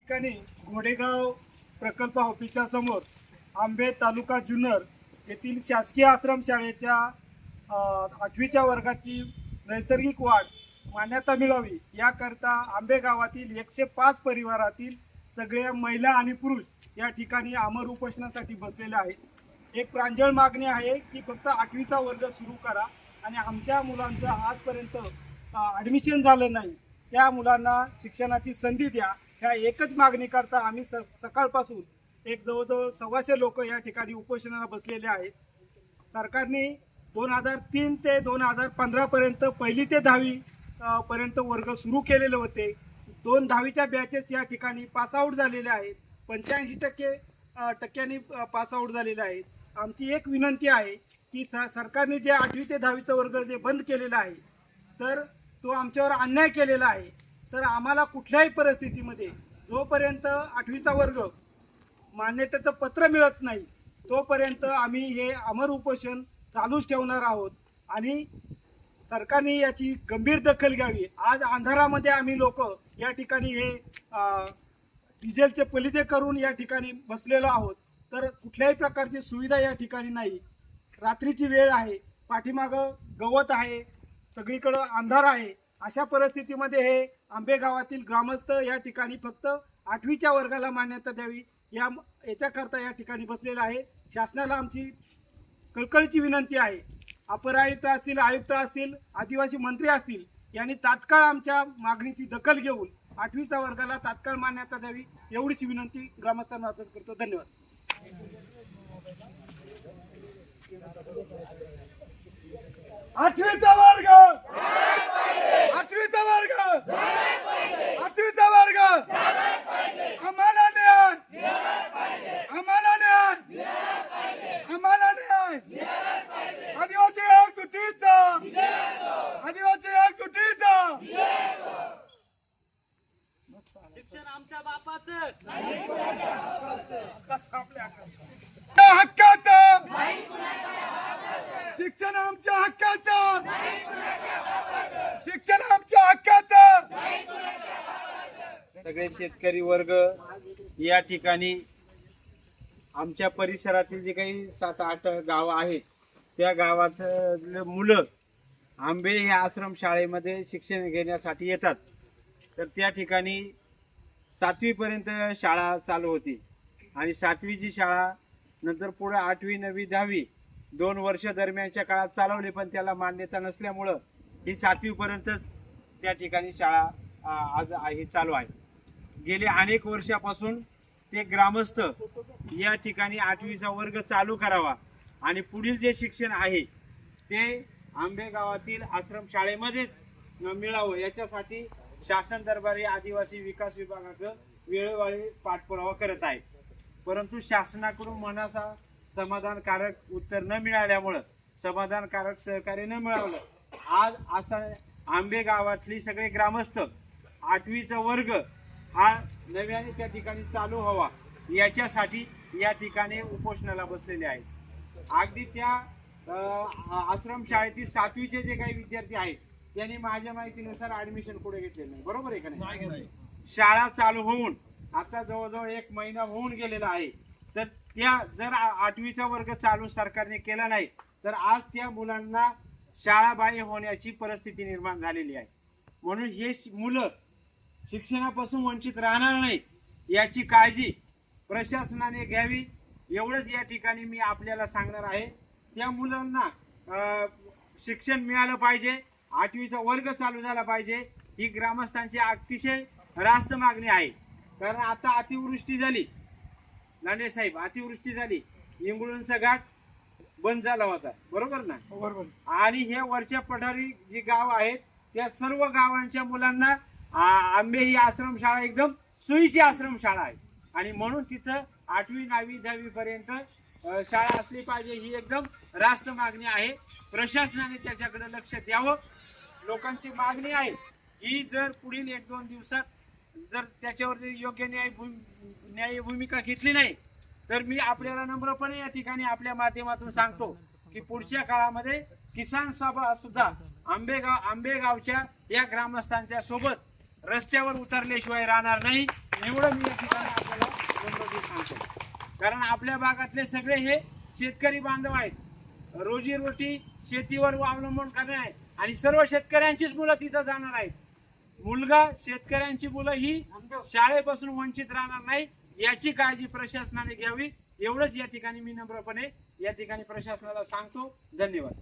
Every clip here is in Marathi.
ठिकाणी घोडेगाव प्रकल्प ऑफिसच्या समोर आंबे तालुका जुन्नर येथील शासकीय आश्रमशाळेच्या 8वीच्या वर्गाची नैसर्गिक वाढ मान्यता मिळावी याकरता आंबे गावातील 105 परिवारातील सगळ्या महिला आणि पुरुष या ठिकाणी आमर उपोषणासाठी बसलेले आहेत। एक प्रांजळ मागणी आहे की फक्त 8वीचा वर्ग सुरू करा आणि आमच्या मुलांचं आजपर्यंत ॲडमिशन झालं नाही त्या मुलांना शिक्षणाची संधी द्या। ह्या एकच मागणी करता आम्ही सकाळपासून एक जवळजवळ 125 लोक या ठिकाणी उपोषणाला बसलेले आहेत। सरकारने 2003 ते 2015 पर्यंत पहिली ते 10वी पर्यंत वर्ग सुरू केलेले होते। 2 10वीच्या बॅचेस या ठिकाणी पासआउट झालेले आहेत। 85% पासआउट झालेले आहेत। आमची एक विनंती आहे की सरकारने जे 8वी ते 10वीचा वर्ग जे बंद केलेला आहे तर तो आमच्यावर अन्याय केलेला आहे। तर आम्हाला कुठल्याही परिस्थितीमध्ये जोपर्यंत 8वीचा वर्ग मान्यतेचं पत्र मिळत नाही तोपर्यंत आम्ही हे अमर उपोषण चालूच ठेवणार आहोत आणि सरकारने याची गंभीर दखल घ्यावी। आज अंधारामध्ये आम्ही लोक या ठिकाणी हे डिझेलचे पलिदे करून या ठिकाणी बसलेलो आहोत। तर कुठल्याही प्रकारची सुविधा या ठिकाणी नाही। रात्रीची वेळ आहे, पाठीमागं गवत आहे, सगळीकडं अंधार आहे। अशा परिस्थितीमध्ये हे आंबे गावातील ग्रामस्थ या ठिकाणी फक्त 8वीच्या वर्गाला मान्यता द्यावी याच्याकरता या ठिकाणी बसलेलं आहे। शासनाला आमची कळकळीची विनंती आहे, अपर आयुक्त असतील, आयुक्त असतील, आदिवासी मंत्री असतील यांनी तात्काळ आमच्या मागणीची दखल घेऊन 8वीच्या वर्गाला तात्काळ मान्यता द्यावी एवढीच विनंती ग्रामस्थांना करतो। धन्यवाद। 8वीचा वर्ग 8वीचा वर्ग 8वीचा वर्ग आम्हाला न्याय आम्हाला न्याय आम्हाला न्याय आदिवासी एकजुटीचा आदिवासी एकजुटीचा शिक्षण आमच्या बापाचं हक्काचं शिक्षण आमच्या हक्काचं शिक्षण आमच्या हक्काचं। सगळे शेतकरी वर्ग या ठिकाणी आमच्या परिसरातील जे काही 7-8 गाव आहेत त्या गावात मुलं आंबे या आश्रम शाळेमध्ये शिक्षण घेण्यासाठी येतात। तर त्या ठिकाणी 7वी पर्यंत शाळा चालू होती आणि 7वीची शाळा नंतर पुढे 8वी 9वी 10वी 2 वर्ष दरम्यानच्या काळात चालवली, पण त्याला मान्यता नसल्यामुळं ही 7वी पर्यंतच त्या ठिकाणी शाळा आज आहे चालू आहे। गेले अनेक वर्षापासून ते ग्रामस्थ या ठिकाणी 8वीचा वर्ग चालू करावा आणि पुढील जे शिक्षण आहे ते आंबे गावातील आश्रम शाळेमध्येच मिळावं याच्यासाठी शासन दरबारी आदिवासी विकास विभागाचं वेळोवेळी पाठपुरावा करत आहे। परंतु शासनाकडून मनाचा समाधानकारक उत्तर न मिळाल्यामुळं, समाधानकारक सहकार्य न मिळालं, आज असा आंबे गावातली सगळे ग्रामस्थ 8वीचा वर्ग हा नव्याने त्या ठिकाणी चालू व्हावा याच्यासाठी या ठिकाणी उपोषणाला बसलेले आहेत। अगदी त्या आश्रम शाळेतील 7वीचे जे काही विद्यार्थी आहेत त्यांनी माझ्या माहितीनुसार ऍडमिशन कुठे घेतलेलं नाही, बरोबर आहे का नाही? शाळा चालू होऊन आता जवळजवळ 1 महिना होऊन गेलेला आहे। तर त्या जर 8वीचा वर्ग चालू सरकारने केला नाही तर आज त्या मुलांना शाळाबाह्य होण्याची परिस्थिती निर्माण झालेली आहे। म्हणून हे मुलं शिक्षणापासून वंचित राहणार नाही याची काळजी प्रशासनाने घ्यावी एवढंच या ठिकाणी मी आपल्याला सांगणार आहे। त्या मुलांना शिक्षण मिळालं पाहिजे, 8वीचा वर्ग चालू झाला पाहिजे ही ग्रामस्थांची अतिशय रास्त मागणी आहे। कारण आता अतिवृष्टी झाली, लांडे साहेब, अतिवृष्टी झाली, इंगळूणचा घाट बंद झाला होता, बरोबर ना? बरोबर। आणि हे वरच्या पठारी जी गाव आहेत त्या सर्व गावांच्या मुलांना आंबे ही आश्रमशाळा एकदम सोयीची आश्रमशाळा आहे आणि म्हणून तिथं 8वी 9वी 10वी पर्यंत शाळा असली पाहिजे ही एकदम रास्त मागणी आहे। प्रशासनाने त्याच्याकडे लक्ष द्यावं। लोकांची मागणी आहे ही जर पुढील 1-2 दिवसात जर त्याच्यावर योग्य न्याय भूमिका घेतली नाही तर मी आपल्याला नम्रपणे या ठिकाणी आपल्या माध्यमातून सांगतो की पुढच्या काळामध्ये किसान सभा सुद्धा आंबेगावच्या या ग्रामस्थांच्या सोबत रस्त्यावर उतरल्याशिवाय राहणार नाही। एवढं मी या ठिकाणी आपल्याला गणपती सांगतो. कारण आपल्या भागातले सगळे हे शेतकरी बांधव आहेत. रोजीरोटी शेतीवर अवलंबून करणे आहे आणि सर्व शेतकऱ्यांचीच मुलं तिथं जाणार आहेत. मुलगा शेतकऱ्यांची मुलं ही शाळेपासून वंचित राहणार नाही याची काळजी प्रशासनाने घ्यावी. एवढंच या ठिकाणी मी नम्रपणे या ठिकाणी प्रशासनाला सांगतो. धन्यवाद.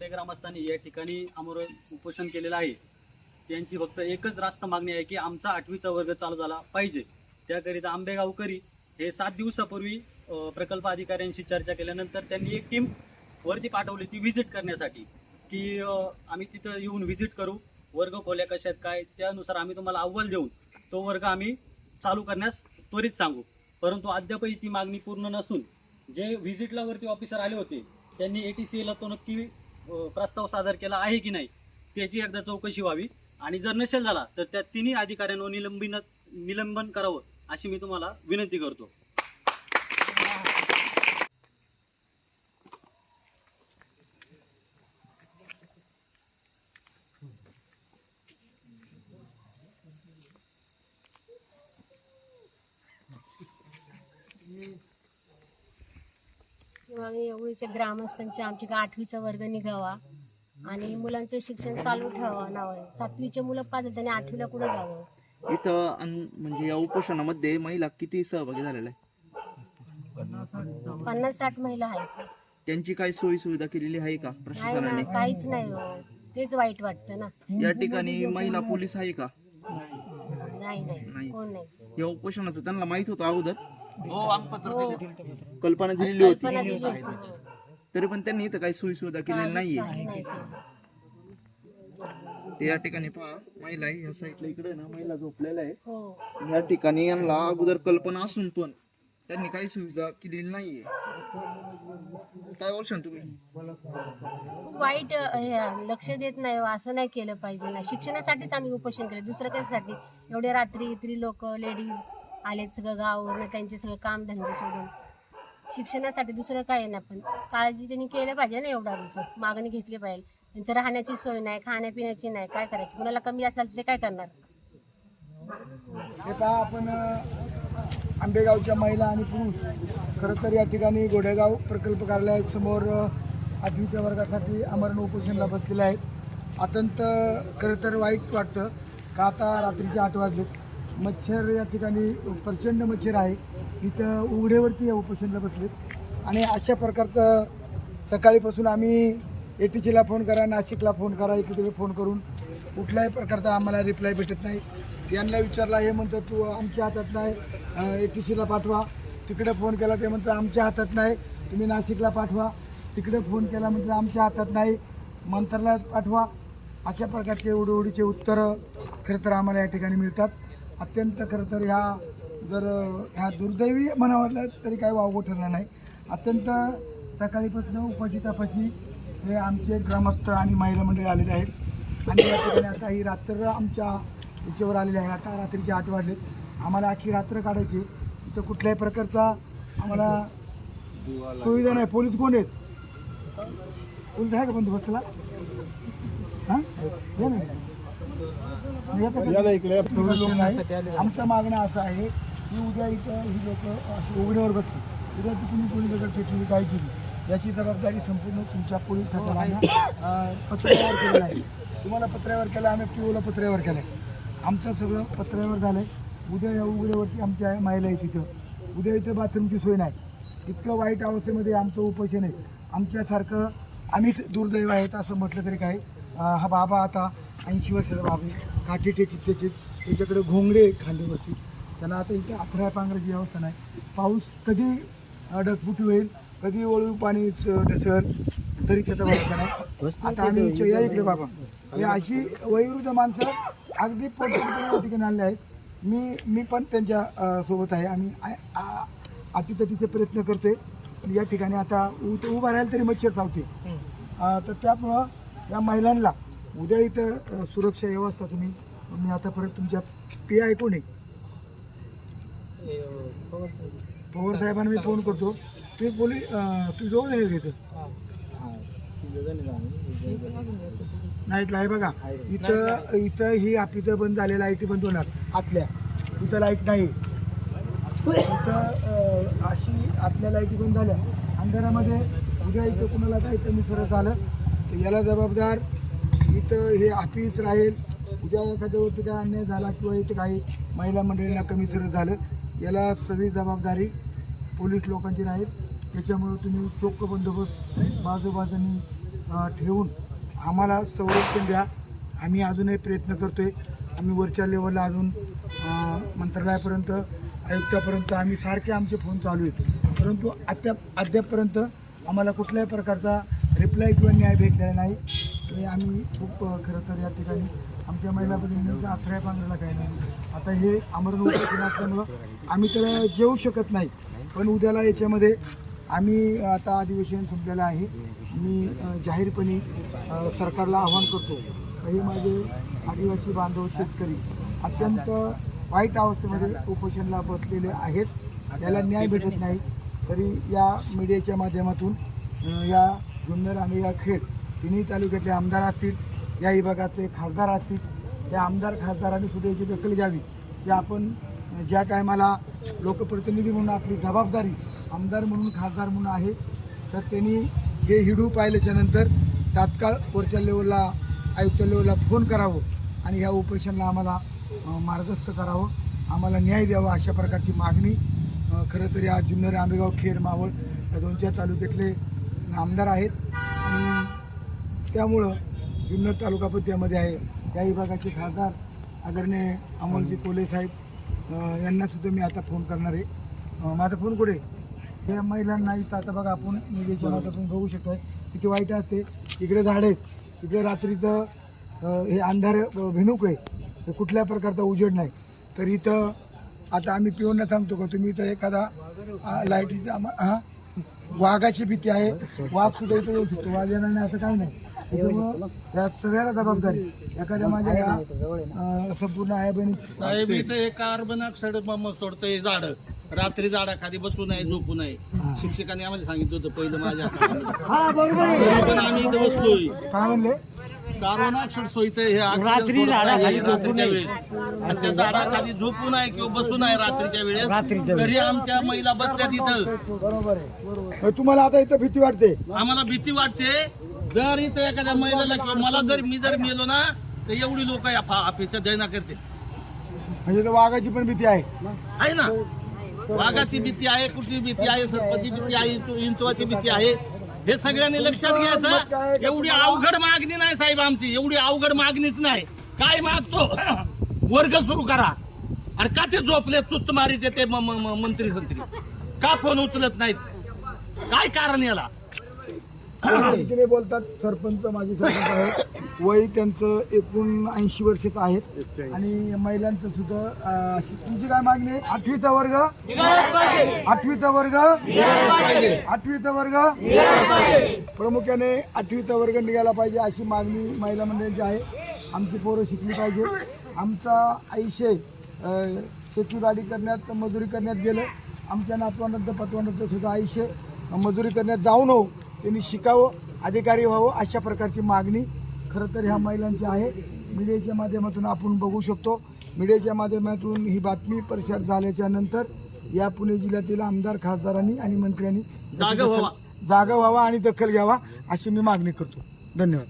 ग्रामस्थांनी या ठिकाणी आमरण उपोषण केलेलं आहे. त्यांची फक्त एकच रास्त मागणी आहे की आमचा 8वीचा वर्ग चालू झाला पाहिजे. त्याकरिता आंबेगावकरी हे 7 दिवसापूर्वी प्रकल्प अधिकाऱ्यांशी चर्चा केल्यानंतर त्यांनी एक टीम वरती पाठवली ती व्हिजिट करण्यासाठी की आम्ही तिथं येऊन व्हिजिट करू, वर्ग खोल्या कशा आहेत काय, त्यानुसार आम्ही तुम्हाला अहवाल देऊन तो वर्ग आम्ही चालू करण्यास त्वरित सांगू. परंतु अद्यापही ती मागणी पूर्ण नसून जे व्हिजिटला वरती ऑफिसर आले होते त्यांनी ATCAला तो नक्की प्रस्ताव सादर केला आहे की नाही त्याची एकदा चौकशी व्हावी आणि जर नसेल झाला तर त्या तिन्ही अधिकाऱ्यांवर निलंबन करावं अशी मी तुम्हाला विनंती करतो. किंवा एवढीच्या ग्रामस्थांची आमची 8वीचा वर्ग निघावा आणि मुलांचं शिक्षण चालू ठेवावं नावं. 7वीचे मुलं पास आणि 8वीला कुठे जावं. इथं म्हणजे या उपोषणामध्ये महिला किती सहभागी झालेल्या आहे? 50-60 महिला आहेत. त्यांची काही सोयी सुविधा केलेली आहे का नाही प्रशासनाने? ना, काहीच नाही हो. तेच वाईट वाटतं ना. या ठिकाणी महिला पोलीस आहे का? नाही नाही, कोण नाही. या उपोषणाचं त्यांना माहित होतं अगोदर? हो, कल्पना दिलेली होती कल्पना दिली होती. हो. तरी पण त्यांनी इथं काही सोयी सुविधा केलेली नाहीये. नाही केलं. ते या ठिकाणी पहा महिला आहे, या साईडला इकडे ना महिला झोपलेल्या आहे. हो, या ठिकाणी यांना अगोदर कल्पना असून पण त्यांनी काही सुविधा केलेली नाहीये. काय बोलशाल तुम्ही? खूप वाईट लक्ष देत नाही हो. असं नाही केलं पाहिजे ना. शिक्षणासाठीच आम्ही उपोषण केलं, दुसरं कशासाठी. एवढे रात्री लोक लेडीज आलेत सगळं गावावरून, त्यांचे सगळं कामधंदे सोडून शिक्षणासाठी, दुसरं काय ना. पण काळजी त्यांनी केलं पाहिजे ना. एवढं आमचं मागणी घेतली पाहिजे. त्यांचं राहण्याची सोय नाही, खाण्यापिण्याची नाही, काय करायचं. कुणाला कमी असेल ते काय करणार. हे पहा, आपण आंबेगावच्या महिला आणि पुरुष खरं तर या ठिकाणी घोडेगाव प्रकल्प कार्यालयासमोर 8वीच्या वर्गासाठी आमरण उपोषणाला बसलेले आहेत. अत्यंत खरं तर वाईट वाटतं का आता रात्रीचे 8 वाजलेत. मच्छर या ठिकाणी प्रचंड मच्छर आहे. इथं उघड्यावरती या उपोषणाला बसलेत आणि अशा प्रकारचं सकाळीपासून आम्ही ATCAला फोन करा, नाशिकला फोन करा, इकडे फोन करून कुठल्याही प्रकारचा आम्हाला रिप्लाय भेटत नाही. यांना विचारला, हे म्हणतं तू आमच्या हातात नाही, ATCAला पाठवा. तिकडे फोन केला ते म्हणतं आमच्या हातात नाही, तुम्ही नाशिकला पाठवा. तिकडे फोन केला म्हणतं आमच्या हातात नाही, मंत्रालयात पाठवा. अशा प्रकारचे उडीचे उत्तरं खरं तर आम्हाला या ठिकाणी मिळतात. अत्यंत खरं तर ह्या दुर्दैवी म्हणावं तरी काही वावगं ठरलं नाही. अत्यंत सकाळीपासून उपाशी हे आमचे ग्रामस्थ आणि महिला मंडळी आलेले आहेत आणि या ठिकाणी आता ही रात्र आमच्या याच्यावर आलेली आहे. आता रात्रीचे 8 वाजलेत. आम्हाला अख्खी रात्र काढायची. इथं कुठल्याही प्रकारचा आम्हाला सुविधा नाही. पोलीस कोण आहेत? पोलीस आहे का बंदोबस्तला? हां, आमचं मागणं असं आहे की उद्या इथं ही लोक उघड्यावर बसतील, उद्या तिथून कोणी दगड फेकली काय केली याची जबाबदारी संपूर्ण तुमच्या पोलीस खात्याला पत्र्यावर केलेलं आहे. तुम्हाला पत्र्यावर केलं, आम्ही POला पत्र्यावर केलं आहे. आमचं सगळं पत्र्यावर झालं आहे. उद्या या उघड्यावरती आमच्या महिला आहे तिथं. उद्या इथं बाथरूमची सोय नाही. इतकं वाईट अवस्थेमध्ये आमचं उपोषण आहे. आमच्यासारखं आम्हीच दुर्दैव आहेत असं म्हटलं तरी काय. हा बाबा आता 80 वर्षाचा बाबा, काठी टेकीत त्याची त्याच्याकडे घोंगडे खांद्यावरती. त्याला आता इथे 11 पांघराची व्यवस्था नाही. पाऊस कधी ढगफुटी होईल, कधी वळू पाणी ढसळ तरी त्याचा भरोसा नाही. आता आम्ही या इकडे बाबा, हे अशी वयोवृद्ध माणसं अगदी पोटच्या ठिकाणी आलेले आहेत. मी पण त्यांच्या सोबत आहे. आम्ही अटीतटीचे प्रयत्न करतोय. या ठिकाणी आता उभा राहायला तरी मच्छर चावते. तर त्यामुळं या महिलांना उद्या इथं सुरक्षा व्यवस्था तुम्ही आता परत तुमच्या PI कोण आहे? पवार साहेबांना मी फोन करतो. तुम्ही तुम्ही जवळ येईल इथं. नाईटला आहे बघा, इथं ही आपलं बंद झालेलं आहे, ती बंद होणार आतल्या, इथं लाईट नाही. इथं अशी आतल्या लाईटी बंद झाल्या अंधारामध्ये. उद्या इथं कुणाला काही कमी सरस झालं तर याला जबाबदार इथं हे ऑफिस राहील. उद्या एखाद्यावरती काय अन्याय झाला किंवा इथं काही महिला मंडळींना कमी सरस झालं, याला सगळी जबाबदारी पोलीस लोकांची राहील. त्याच्यामुळे तुम्ही चोख बंदोबस्त बाजूबाजूंनी ठेवून आम्हाला संरक्षण द्या. आम्ही अजूनही प्रयत्न करतो आहे. आम्ही वरच्या लेवलला अजून मंत्रालयापर्यंत, आयुक्तापर्यंत आम्ही सारखे आमचे फोन चालू आहेत, परंतु अद्यापपर्यंत आम्हाला कुठल्याही प्रकारचा रिप्लाय किंवा न्याय भेटलेला नाही. हे आम्ही खूप खरं तर या ठिकाणी आमच्या महिला भगिनींचा आश्रय बांधलेला काही नाही. आता हे आमरण उपोषण असल्यामुळं आम्ही तर जेवू शकत नाही, पण उद्याला याच्यामध्ये आम्ही आता अधिवेशन संपलेलं आहे. मी जाहीरपणे सरकारला आवाहन करतो, हे माझे आदिवासी बांधव शेतकरी अत्यंत वाईट अवस्थेमध्ये उपोषणाला बसलेले आहेत. याला न्याय भेटत नाही. तरी या मीडियाच्या माध्यमातून या जुन्नर आंबेगाव खेड तिन्ही तालुक्यातले आमदार असतील, या विभागाचे खासदार असतील, त्या आमदार खासदारांनी सुद्धा याची दखल घ्यावी की आपण ज्या टायमाला लोकप्रतिनिधी म्हणून आपली जबाबदारी आमदार म्हणून खासदार म्हणून आहे, तर त्यांनी हे हिडू पाहिल्याच्या नंतर तात्काळ वरच्या लेवलला आयुक्त लेवलला फोन करावं आणि ह्या उपोषणाला आम्हाला मार्गस्थ करावं, आम्हाला न्याय द्यावा, अशा प्रकारची मागणी खरं तरी आज जुन्नर आंबेगाव खेड मावळ या 2-4 तालुक्यातले आमदार आहेत. आणि त्यामुळं जुन्नर तालुका पण त्यामध्ये आहे. त्या विभागाचे खासदार आदरणीय अमोलजी कोले साहेब यांनासुद्धा मी आता फोन करणार आहे. माझा फोन कुठे? या महिलांना इथं आता बघा आपण मीडियाच्या माध्यमातून बघू शकतो किती वाईट असते. इकडे झाडे आहेत, इकडे रात्रीचं हे अंधार भिनुक आहे, तर कुठल्या प्रकारचा उजेड नाही. तर इथं आता आम्ही पिऊनला सांगतो का तुम्ही इथं एखादा लाईटीचा हां वाघाची भीती आहे, वाघ सुद्धा इथं येऊ शकतो, वाघ येणार नाही असं काही नाही. त्याच्यामुळं या सगळ्याला जबाबदारी एखाद्या माझ्या या संपूर्ण आहे बहिणी साहेब इथं हे कार्बन ऑक्साईड सोडतं हे झाड रात्री झाडाखाली बसू नये झोपू नये. शिक्षकांनी आम्हाला सांगितलं होतं पहिलं माझ्या पण आम्ही इथं बसलोय. काय म्हणले? कार्बन ऑक्साईड सोयतं हे रात्रीच्या वेळेस आणि त्या झाडाखाली झोपू नये किंवा बसू नये रात्रीच्या वेळेस. तरी आमच्या महिला बसल्या तिथं. बरोबर आहे. तुम्हाला आता इथं भीती वाटते? आम्हाला भीती वाटते. जर इथं एखाद्या महिलेला किंवा मला जर मी मेलो ना तर एवढी लोक या ऑफिसच्या दैना करते. म्हणजे तर वाघाची पण भीती आहे ना. वाघाची भीती आहे, कुठली भीती आहे, सर्पाची भीती आहे, इंचवाची भीती आहे. हे सगळ्यांनी लक्षात घ्यायचं. एवढी अवघड मागणी नाही साहेब आमची, एवढी अवघड मागणीच नाही. काय मागतो? वर्ग सुरू करा. अरे का ते झोपले चुत्त मारीचे ते मंत्री संत्री का फोन उचलत नाहीत? काय कारण याला? बोलतात सरपंच माझे सरपंच आहेत, वय त्यांचं 79 वर्षाचं आहेत आणि महिलांचं सुद्धा. तुमची काय मागणी आहे? 8वीचा वर्ग 8वीचा वर्ग 8वीचा वर्ग प्रामुख्याने 8वीचा वर्ग निघाला पाहिजे अशी मागणी महिला मंडळाची आहे. आमची पोरं शिकली पाहिजे. आमचा आयुष्य शेतीवाडी करण्यात मजुरी करण्यात गेलं. आमच्या नातवांनंतर पतवांनंतर सुद्धा आयुष्य मजुरी करण्यात जाऊ नको, त्यांनी शिकावं, अधिकारी व्हावं, अशा प्रकारची मागणी खरं तर ह्या महिलांची आहे. मीडियाच्या माध्यमातून आपण बघू शकतो. मीडियाच्या माध्यमातून ही बातमी प्रसार झाल्याच्या नंतर या पुणे जिल्ह्यातील आमदार खासदारांनी आणि मंत्र्यांनी जागा व्हावा आणि दखल घ्यावा अशी मी मागणी करतो. धन्यवाद.